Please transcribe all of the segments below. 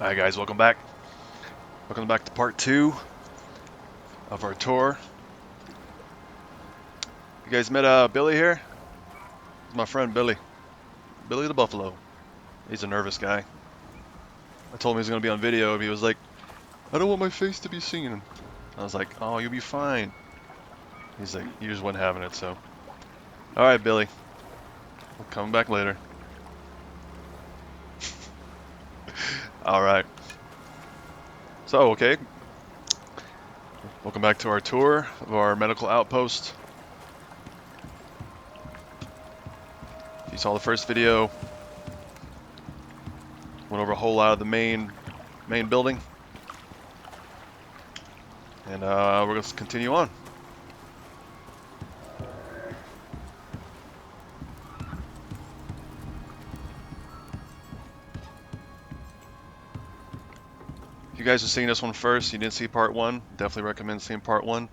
Alright guys, welcome back. Welcome back to part 2 of our tour. You guys met Billy here? It's my friend Billy. Billy the Buffalo. He's a nervous guy. I told him he was going to be on video, but he was like, I don't want my face to be seen. I was like, oh, you'll be fine. He's like, you just wasn't having it, so. Alright, Billy. We'll come back later. Alright. So, okay. Welcome back to our tour of our Medical Outpost. If you saw the first video, went over a whole lot of the main building. And we're going to continue on. If you guys are seeing this one first, you didn't see part 1, definitely recommend seeing part 1.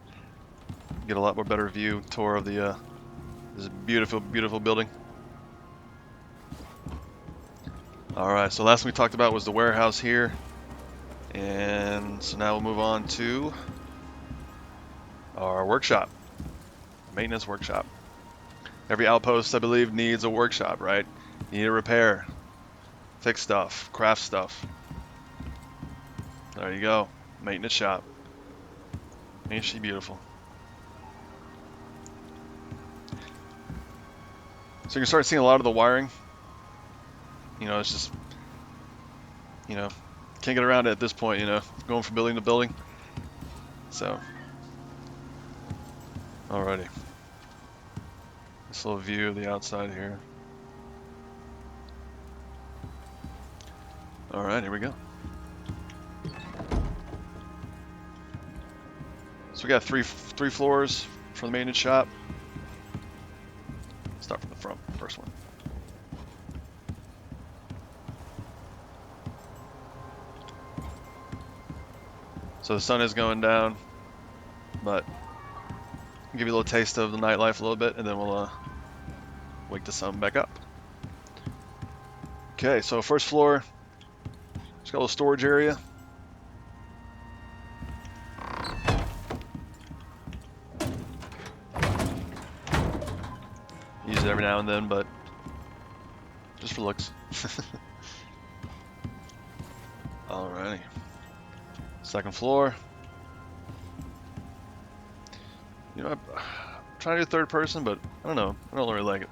Get a lot more better view, tour of the this beautiful, beautiful building. Alright, so last we talked about was the warehouse here. And so now we'll move on to our workshop. Maintenance workshop. Every outpost, I believe, needs a workshop, right? You need to repair, fix stuff, craft stuff. There you go. Maintenance shop. Ain't she beautiful? So you can start seeing a lot of the wiring. You know, it's just, you know, can't get around it at this point, you know, going from building to building. So, alrighty. This little view of the outside here. Alright, here we go. So we got three floors for the maintenance shop. Start from the front, first one. So the sun is going down, but I'll give you a little taste of the nightlife a little bit, and then we'll wake the sun back up. Okay, so first floor, just got a little storage area. Use it every now and then, but just for looks. Alrighty. Second floor. You know, I'm trying to do third person, but I don't know. I don't really like it.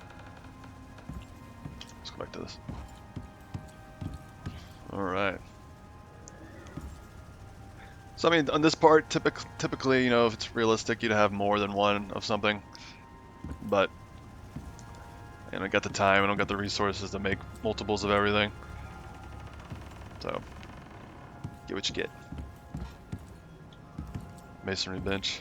Let's go back to this. Alright. So, I mean, on this part, typically, you know, if it's realistic, you'd have more than one of something. But, I don't got the time, I don't got the resources to make multiples of everything. So, get what you get. Masonry bench.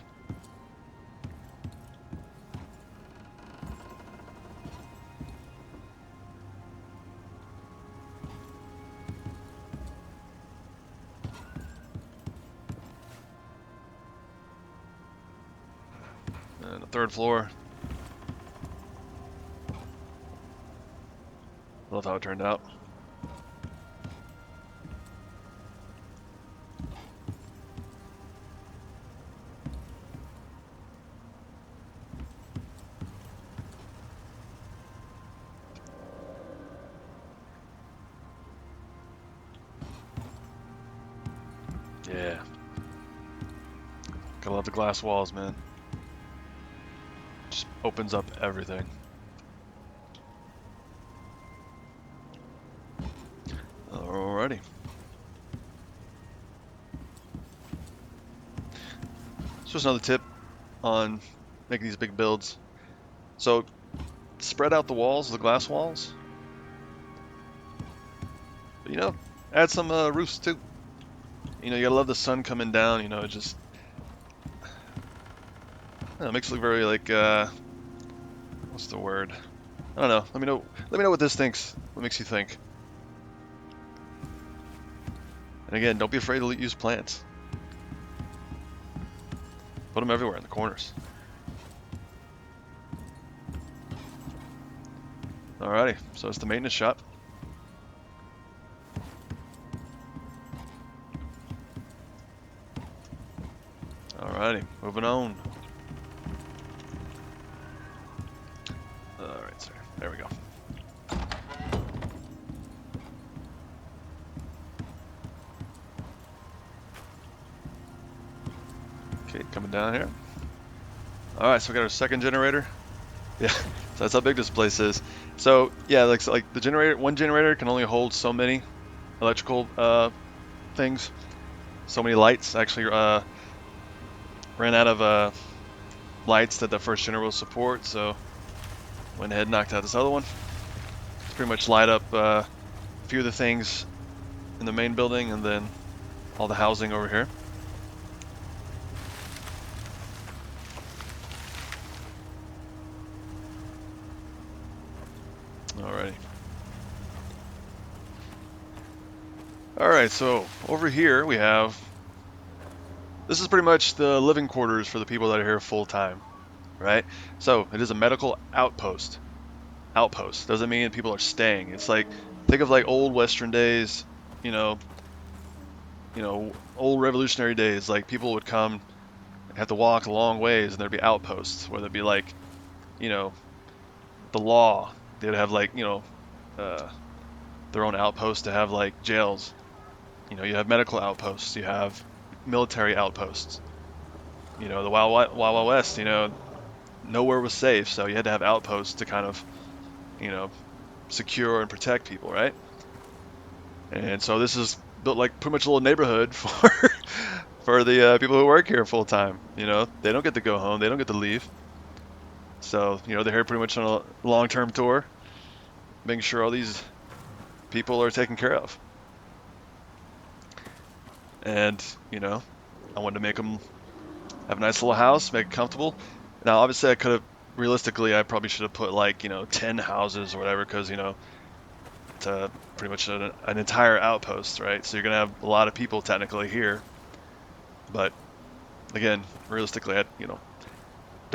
And the third floor. Love how it turned out. Yeah. Gotta love the glass walls, man. Just opens up everything. Alrighty. So just another tip on making these big builds. So spread out the walls, the glass walls. But, you know, add some roofs too. You know, you gotta love the sun coming down. You know, it just it makes it look very like what's the word? I don't know. Let me know. Let me know what this thinks. What makes you think? And again, don't be afraid to use plants. Put them everywhere in the corners. Alrighty, so it's the maintenance shop. Alrighty, moving on. Alright, sorry. There we go. Okay, coming down here. Alright, so we got our second generator. Yeah, so that's how big this place is. So yeah, like the generator, one generator can only hold so many electrical things, so many lights. Actually, ran out of lights that the first generator will support, so went ahead and knocked out this other one. It's pretty much light up a few of the things in the main building, and then all the housing over here. Alrighty. Alright, so over here we have, this is pretty much the living quarters for the people that are here full time, right? So it is a medical outpost. Outpost doesn't mean people are staying. It's like, think of like old Western days, you know, old revolutionary days. Like people would come and have to walk a long ways, and there'd be outposts where there'd be like, you know, the law. They'd have like, uh, their own outposts to have like jails. You have medical outposts. You have military outposts. The Wild West. Nowhere was safe, so you had to have outposts to kind of, you know, secure and protect people, right? And so this is built like pretty much a little neighborhood for the people who work here full time. They don't get to go home. They don't get to leave. So they're here pretty much on a long-term tour, making sure all these people are taken care of. And I wanted to make them have a nice little house, make it comfortable. Now, obviously, realistically, I probably should have put like 10 houses or whatever, because to pretty much an entire outpost, right? So you're gonna have a lot of people technically here, but again, realistically, I don't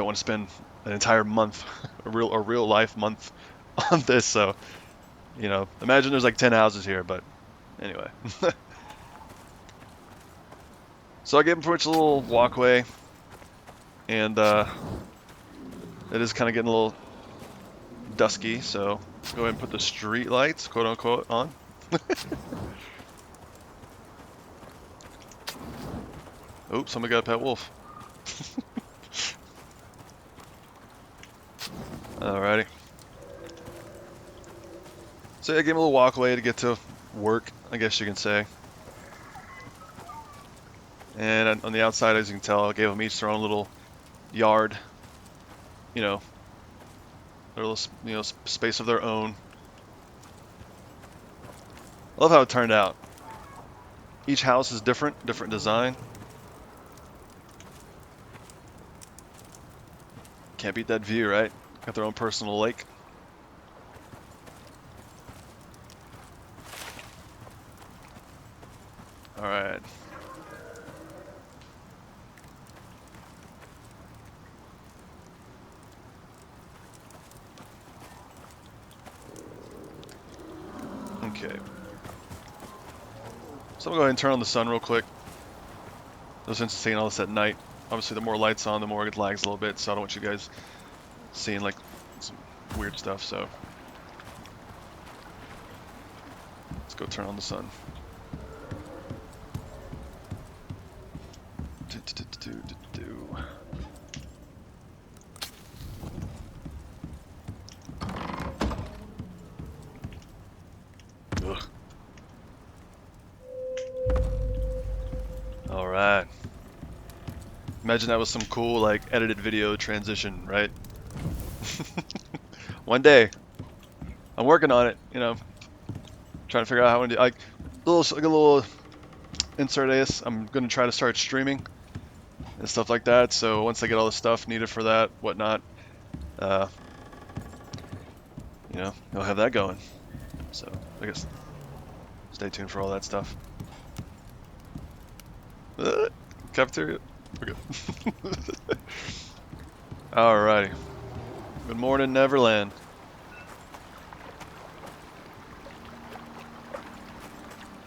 want to spend an entire month, a real life month, on this. So imagine there's like 10 houses here, but anyway. So I gave him pretty much a little walkway, and it is kind of getting a little dusky, so let's go ahead and put the street lights, quote unquote, on. Oops, somebody got a pet wolf. Alrighty. So yeah, I gave him a little walkway to get to work, I guess you can say. And on the outside, as you can tell, I gave them each their own little yard, their little, space of their own. I love how it turned out. Each house is different design. Can't beat that view, right? Got their own personal lake. All right. Okay. So I'm going to go ahead and turn on the sun real quick. No sense in seeing all this at night. Obviously, the more lights on, the more it lags a little bit, so I don't want you guys seeing like some weird stuff, so let's go turn on the sun. Ugh. All right. Imagine that was some cool like edited video transition, right? One day. I'm working on it, trying to figure out how to do like a little insert this. I'm gonna try to start streaming and stuff like that. So once I get all the stuff needed for that, whatnot, I'll have that going. So I guess stay tuned for all that stuff. Cafeteria. Okay. Alrighty. Good morning, Neverland.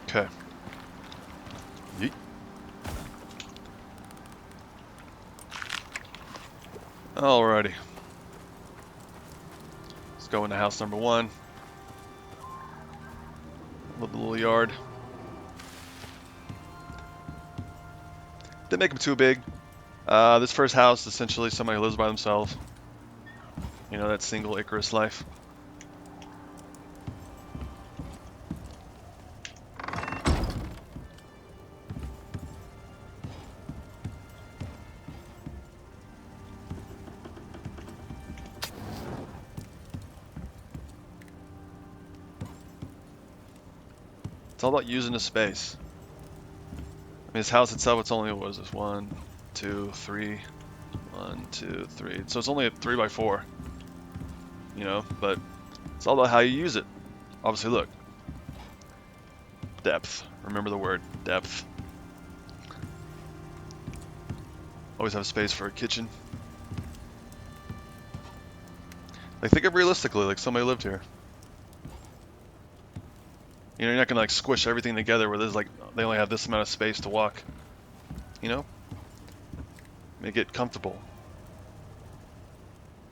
Okay. Yeet. Alrighty. Let's go into house number 1. Love the little yard. Didn't make them too big. This first house is essentially somebody who lives by themselves. You know, that single Icarus life. It's all about using the space. I mean, this house itself, it's only, what is this? 1, 2, 3. 1, 2, 3. So it's only a 3x4. You know, but it's all about how you use it. Obviously, look. Depth. Remember the word, depth. Always have space for a kitchen. Like, think of realistically, like somebody lived here. You know, you're not gonna like squish everything together where there's like, they only have this amount of space to walk. You know? Make it comfortable.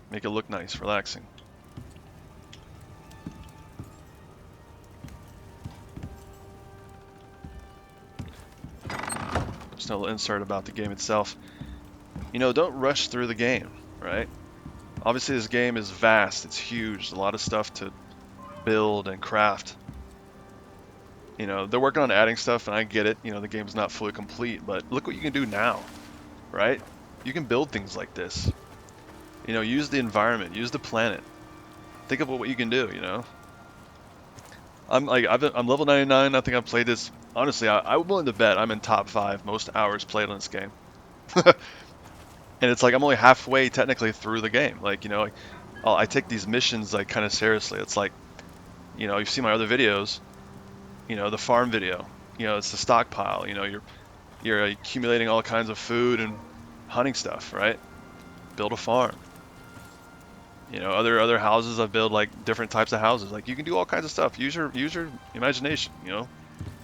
Make it look nice, relaxing. Just a little insert about the game itself. You know, don't rush through the game, right? Obviously this game is vast, it's huge, a lot of stuff to build and craft. You know, they're working on adding stuff and I get it, you know, the game's not fully complete, but look what you can do now, right? You can build things like this. You know, use the environment, use the planet. Think of what you can do, you know? I'm level 99, I think I've played this, honestly, I'm willing to bet I'm in top 5 most hours played on this game. And it's like I'm only halfway technically through the game. Like, you know, I take these missions like kind of seriously. It's like, you know, you've seen my other videos, you know, the farm video, you know, it's the stockpile, you know, you're accumulating all kinds of food and hunting stuff, right? Build a farm. You know, other houses I've built like different types of houses. Like you can do all kinds of stuff. Use your imagination, you know.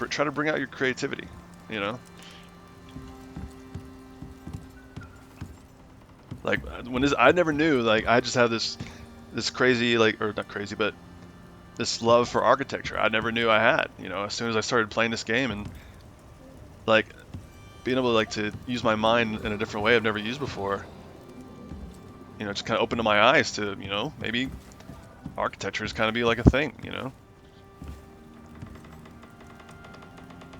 Try to bring out your creativity, you know. Like when this, I never knew. Like I just have this crazy, like, or not crazy, but this love for architecture. I never knew I had. You know, as soon as I started playing this game and like being able to like to use my mind in a different way I've never used before. You know, just kind of opened my eyes to, you know, maybe architecture is kind of be like a thing. You know.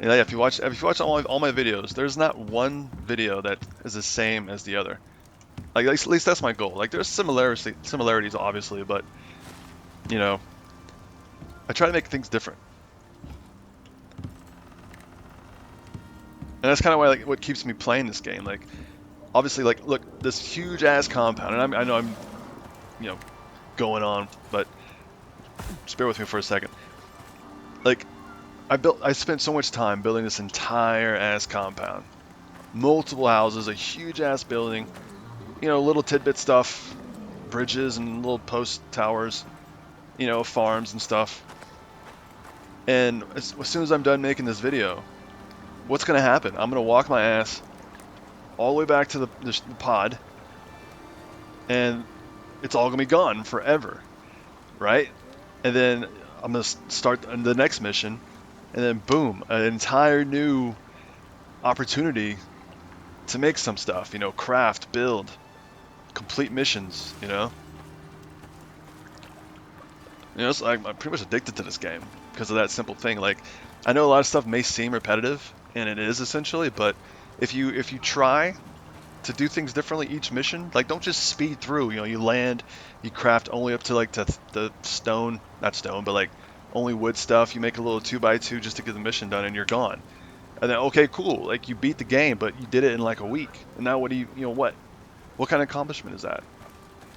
And yeah, if you watch all my videos, there's not one video that is the same as the other. Like at least that's my goal. Like there's similarities obviously, but you know, I try to make things different. And that's kind of why like what keeps me playing this game. Like obviously, like look, this huge ass compound, and I know I'm, you know, going on, but just bear with me for a second. Like I spent so much time building this entire ass compound, multiple houses, a huge ass building. You know, little tidbit stuff, bridges and little post towers, you know, farms and stuff. And as soon as I'm done making this video, what's going to happen? I'm going to walk my ass all the way back to the pod, and it's all going to be gone forever, right? And then I'm going to start the next mission, and then boom, an entire new opportunity to make some stuff, you know, craft, build, complete missions, you know. You know, it's like I'm pretty much addicted to this game because of that simple thing. Like, I know a lot of stuff may seem repetitive, and it is essentially, but if you try to do things differently each mission, like don't just speed through. You know, you land, you craft only up to like the stone, not stone, but like only wood stuff. You make a little 2x2 just to get the mission done, and you're gone. And then okay, cool, like you beat the game, but you did it in like a week. And now what do you know what kind of accomplishment is that?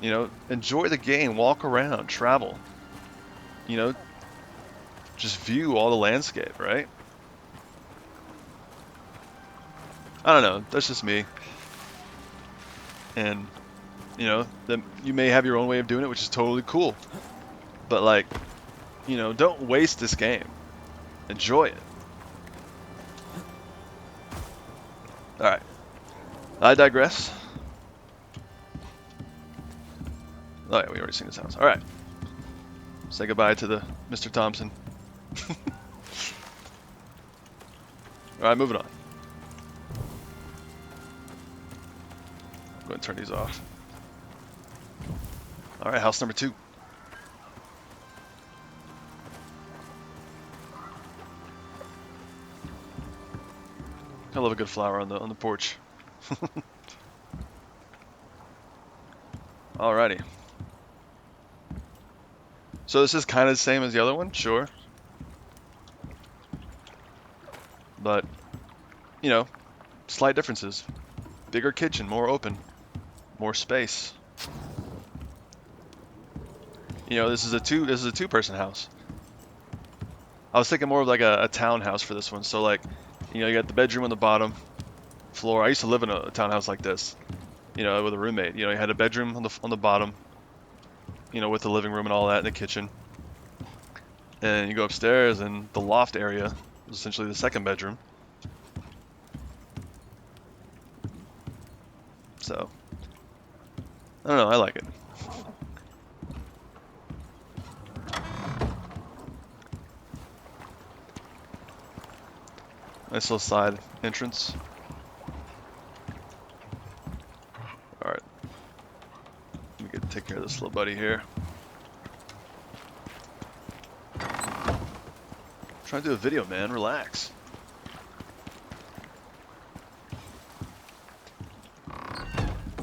You know, enjoy the game, walk around, travel. You know, just view all the landscape, right? I don't know, that's just me. And, you know, you may have your own way of doing it, which is totally cool. But like, you know, don't waste this game. Enjoy it. Alright. I digress. Oh yeah, we already seen this house. All right. Say goodbye to the Mr. Thompson. All right, moving on. Go ahead and turn these off. All right, house number 2. I love a good flower on the porch. Alrighty. So this is kind of the same as the other one, sure. But, you know, slight differences. Bigger kitchen, more open, more space. You know, this is a two-person house. I was thinking more of like a townhouse for this one. So like, you know, you got the bedroom on the bottom floor. I used to live in a townhouse like this, you know, with a roommate. You know, you had a bedroom on the bottom, you know, with the living room and all that, in the kitchen. And you go upstairs, and the loft area is essentially the second bedroom. So, I don't know, I like it. Nice little side entrance. Alright. Let me take care of this little buddy here. Trying to do a video, man. Relax.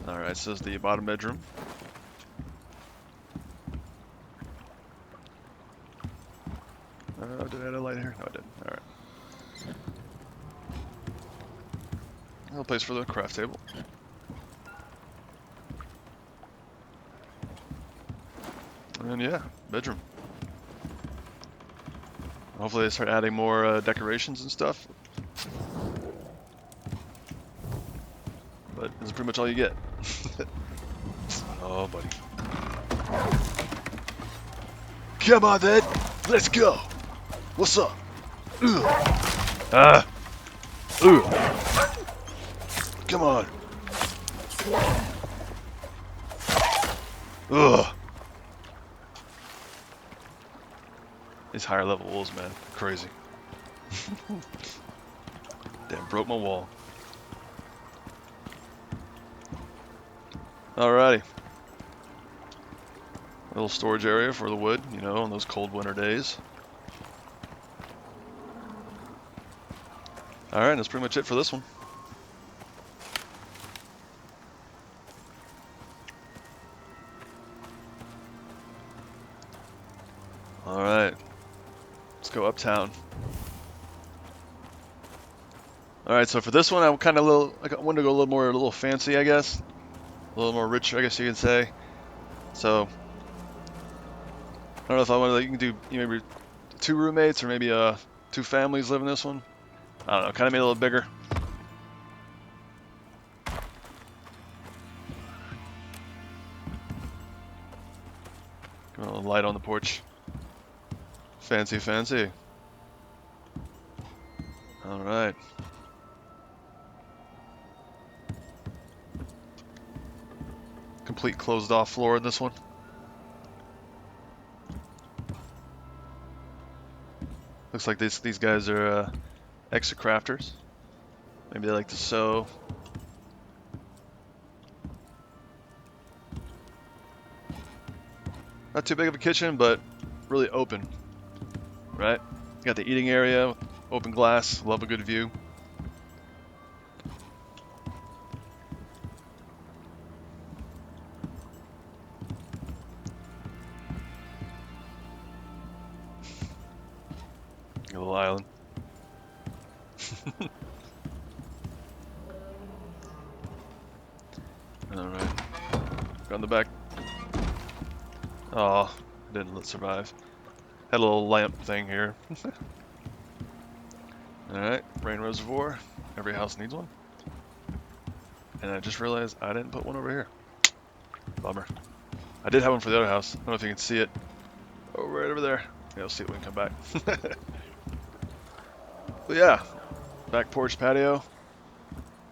Alright, so this is the bottom bedroom. Did I add a light here? No, I didn't. Alright. A little place for the craft table. And yeah, bedroom. Hopefully they start adding more decorations and stuff. But this is pretty much all you get. Oh, buddy. Come on, then. Let's go. What's up? Ugh. Ugh. Come on. Ugh. These higher level wolves, man. Crazy. Damn, broke my wall. Alrighty. A little storage area for the wood, you know, on those cold winter days. Alright, that's pretty much it for this one. Alright. Let's go uptown. Alright, so for this one, I wanted to go a little fancy, I guess. A little more rich, I guess you could say. So, I don't know if I want to, you can do maybe 2 roommates or maybe 2 families live in this one. I don't know, kind of made it a little bigger. Got a little light on the porch. Fancy, fancy. Alright. Complete closed off floor in this one. Looks like these guys are extra crafters. Maybe they like to sew. Not too big of a kitchen, but really open. Right? You got the eating area, open glass, love a good view. A little island. Alright. Go on the back. Oh, didn't survive. Had a little lamp thing here. Alright, rain reservoir. Every house needs one. And I just realized I didn't put one over here. Bummer. I did have one for the other house. I don't know if you can see it. Oh, right over there. Yeah, we'll see it when we come back. But yeah, back porch patio.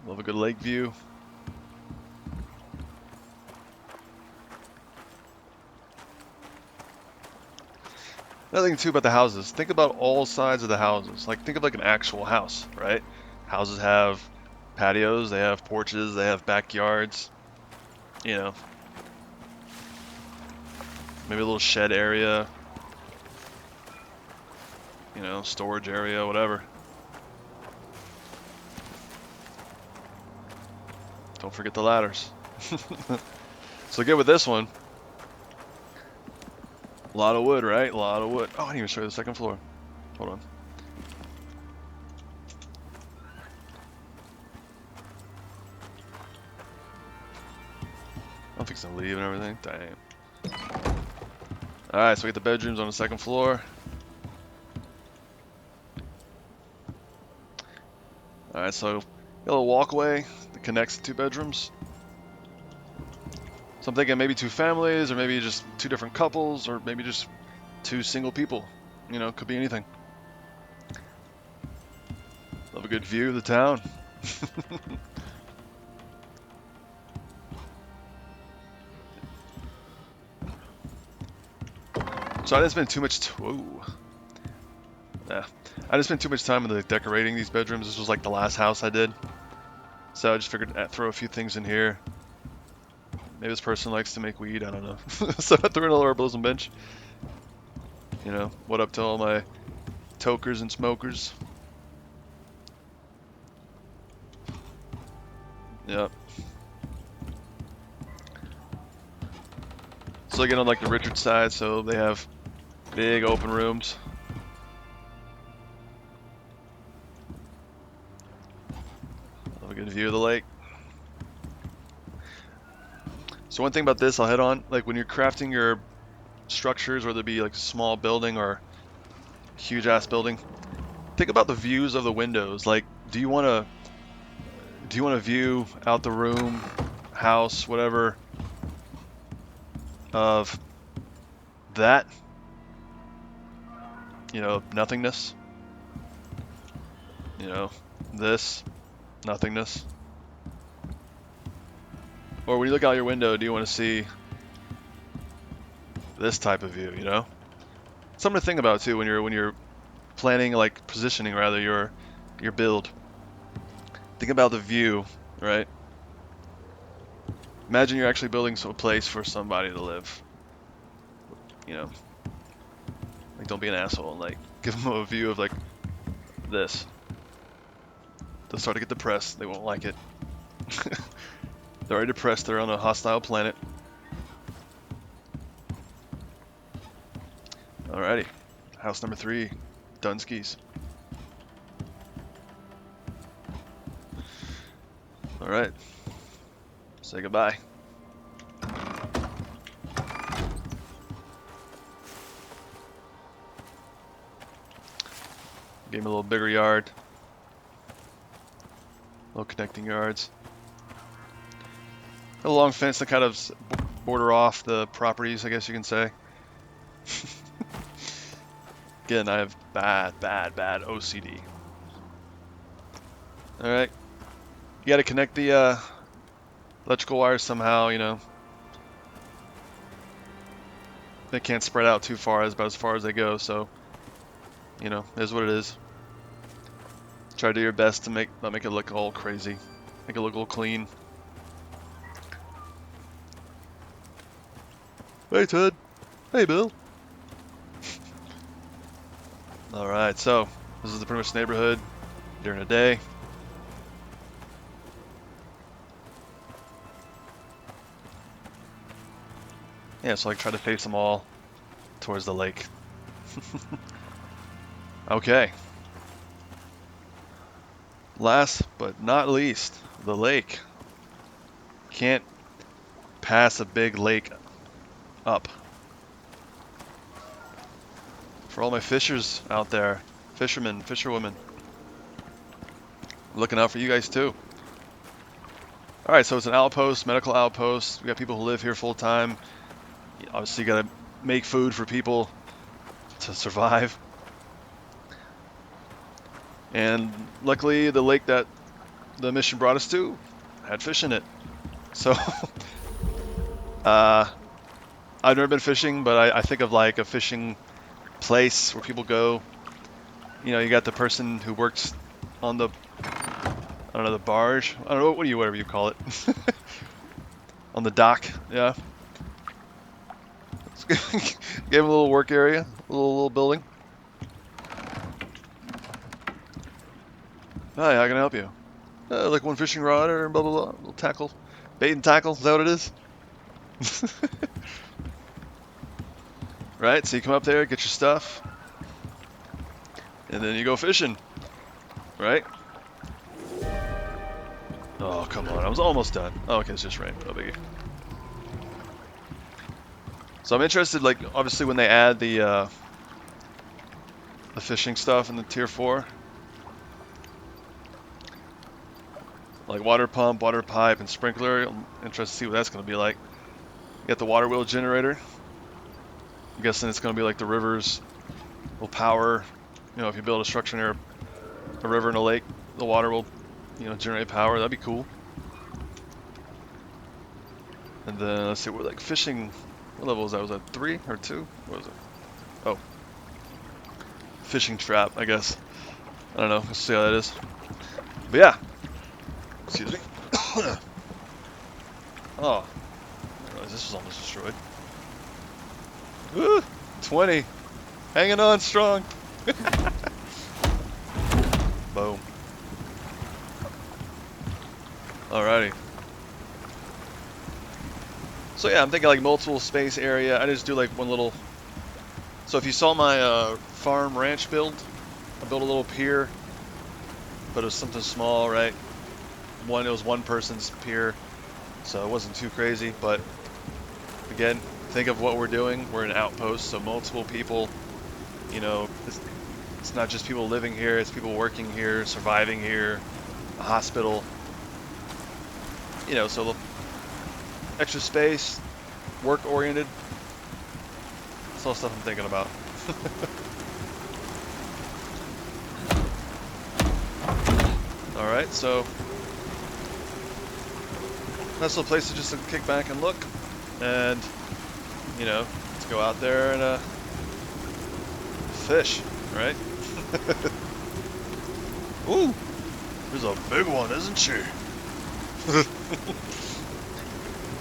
Love a good lake view. Another thing too about the houses, think about all sides of the houses. Like think of like an actual house, right? Houses have patios, they have porches, they have backyards, you know, maybe a little shed area, you know, storage area, whatever. Don't forget the ladders. So good with this one. A lot of wood, right? A lot of wood. Oh, I didn't even show you the second floor. Hold on. I'm fixing to leave and everything. Damn. Alright, so we get the bedrooms on the second floor. Alright, so got a little walkway that connects the two bedrooms. So I'm thinking maybe two families, or maybe just two different couples, or maybe just two single people. You know, could be anything. Love a good view of the town. So I didn't spend too much. Yeah, I didn't spend too much time in the decorating these bedrooms. This was like the last house I did, so I just figured I'd throw a few things in here. Maybe this person likes to make weed. I don't know. So I threw in a little herbalism bench. You know, what up to all my tokers and smokers? Yep. So again, on like the Richard side, so they have big open rooms. Have a good view of the lake. So one thing about this I'll hit on, like when you're crafting your structures, whether it be like a small building or a huge ass building, think about the views of the windows. Like, do you want to view out the room, house, whatever, of that, you know, nothingness, you know, this nothingness? Or when you look out your window, do you want to see this type of view, you know? Something to think about too when you're planning, like positioning rather, your build. Think about the view, right? Imagine you're actually building a place for somebody to live. You know, like don't be an asshole and like give them a view of like this. They'll start to get depressed. They won't like it. They're already depressed. They're on a hostile planet. Alrighty, house number 3, Dunskies. Alright, say goodbye. Gave me a little bigger yard. Little connecting yards. A long fence to kind of border off the properties, I guess you can say. Again, I have bad OCD. Alright. You gotta connect the electrical wires somehow, you know. They can't spread out too far, about as far as they go, so, you know, it is what it is. Try to do your best to not make it look all crazy. Make it look a little clean. Hey Ted. Hey Bill. Alright, so this is the pretty much neighborhood during the day. Yeah, so like try to face them all towards the lake. Okay. Last but not least, the lake. Can't pass a big lake up. For all my fishers out there, fishermen, fisherwomen, looking out for you guys too. Alright, so it's an outpost, medical outpost. We got people who live here full time. Obviously you gotta make food for people to survive. And luckily the lake that the mission brought us to had fish in it. So I've never been fishing, but I think of like a fishing place where people go. You know, you got the person who works on the, I don't know, the barge. I don't know, whatever you call it. On the dock, yeah. Gave him a little work area, a little building. Hi, how can I help you? Like one fishing rod or blah blah blah. Little tackle, bait and tackle. Is that what it is? Right. So you come up there, get your stuff, and then you go fishing. Right. Oh come on, I was almost done. Oh, okay, it's just rain. No biggie. So I'm interested, like obviously when they add the fishing stuff in the tier 4. Like water pump, water pipe, and sprinkler. I'm interested to see what that's going to be like. You got the water wheel generator. I'm guessing it's going to be like the rivers will power. You know, if you build a structure near a river and a lake, the water will, you know, generate power. That'd be cool. And then let's see, we're like fishing. What level was that? Was that 3 or 2? What was it? Oh, fishing trap, I guess. I don't know. Let's see how that is. But yeah. Excuse me. Oh, I realized this was almost destroyed. Woo! 20. Hanging on strong. Boom. Alrighty. So yeah, I'm thinking like multiple space area. I just do like one little. So if you saw my farm ranch build, I built a little pier, but it was something small, right? It was one person's pier, so it wasn't too crazy. But again, think of what we're doing. We're an outpost, so multiple people. You know, it's not just people living here; it's people working here, surviving here, a hospital. You know, so extra space, work-oriented. That's all stuff I'm thinking about. All right, so nice little place to just kick back and look, and you know, let's go out there and fish, right? Ooh, there's a big one, isn't she?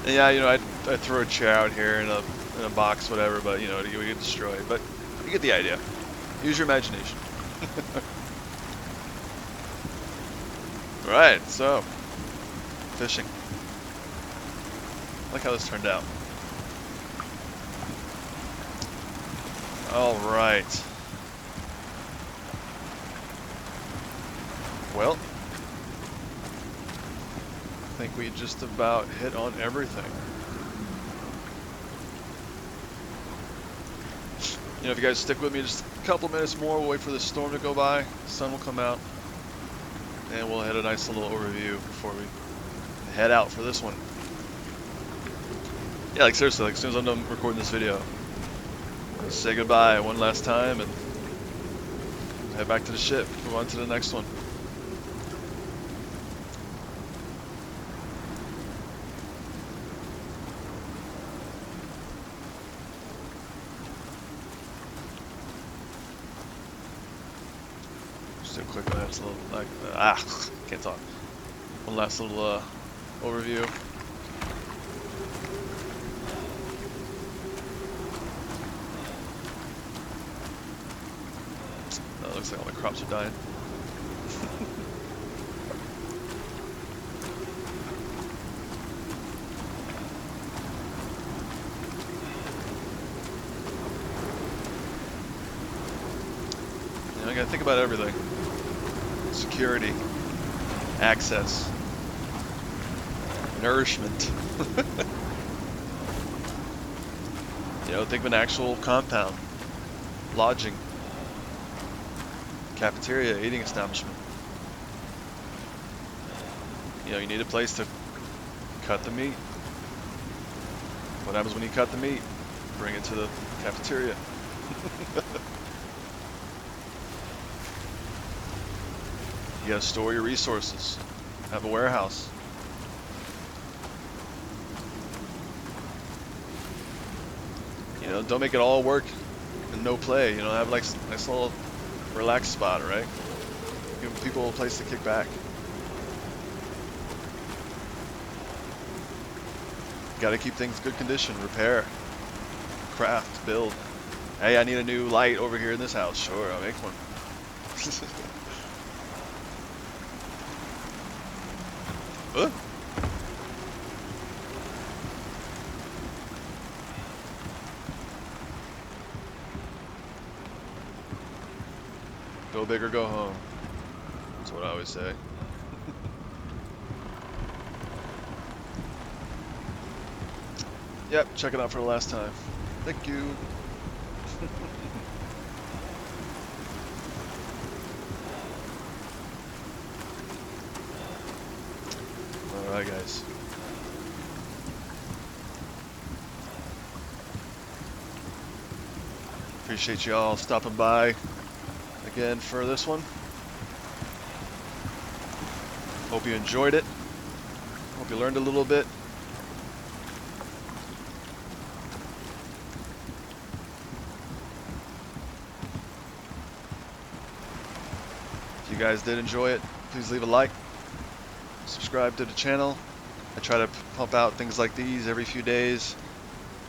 And yeah, you know, I throw a chair out here in a box, whatever, but you know, we get destroyed. But you get the idea. Use your imagination. Right, so fishing. I like how this turned out. All right. Well, I think we just about hit on everything. You know, if you guys stick with me just a couple minutes more, we'll wait for the storm to go by, the sun will come out, and we'll hit a nice little overview before we head out for this one. Yeah, like seriously, like as soon as I'm done recording this video, I'll say goodbye one last time and head back to the ship, move on to the next one. Just a quick last little, like, can't talk. One last little overview. That looks like all the crops are dying. You know, I gotta think about everything. Security, access, nourishment. You know, think of an actual compound, lodging, cafeteria, eating establishment. You know, you need a place to cut the meat. What happens when you cut the meat? Bring it to the cafeteria. You gotta store your resources. Have a warehouse. You know, don't make it all work and no play. You know, have like nice little relaxed spot, right? Give people a place to kick back. Got to keep things good condition. Repair, craft, build. Hey, I need a new light over here in this house. Sure, I'll make one. Go big or go home. That's what I always say. Yep, check it out for the last time. Thank you. Alright, guys. Appreciate y'all stopping by again for this one. Hope you enjoyed it. Hope you learned a little bit. If you guys did enjoy it, please leave a like. Subscribe to the channel. I try to pump out things like these every few days.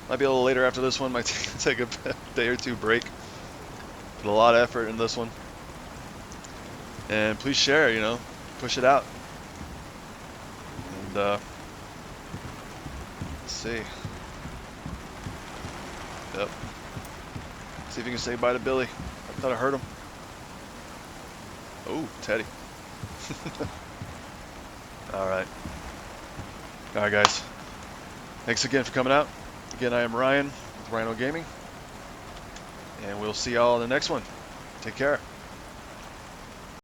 Might be a little later after this one. Might take a day or two break. Put a lot of effort in this one. And please share, you know, push it out. And let's see. Yep. See if you can say bye to Billy. I thought I heard him. Oh, Teddy. Alright. Alright, guys. Thanks again for coming out. Again, I am Ryan with Rhino Gaming. And we'll see y'all in the next one. Take care.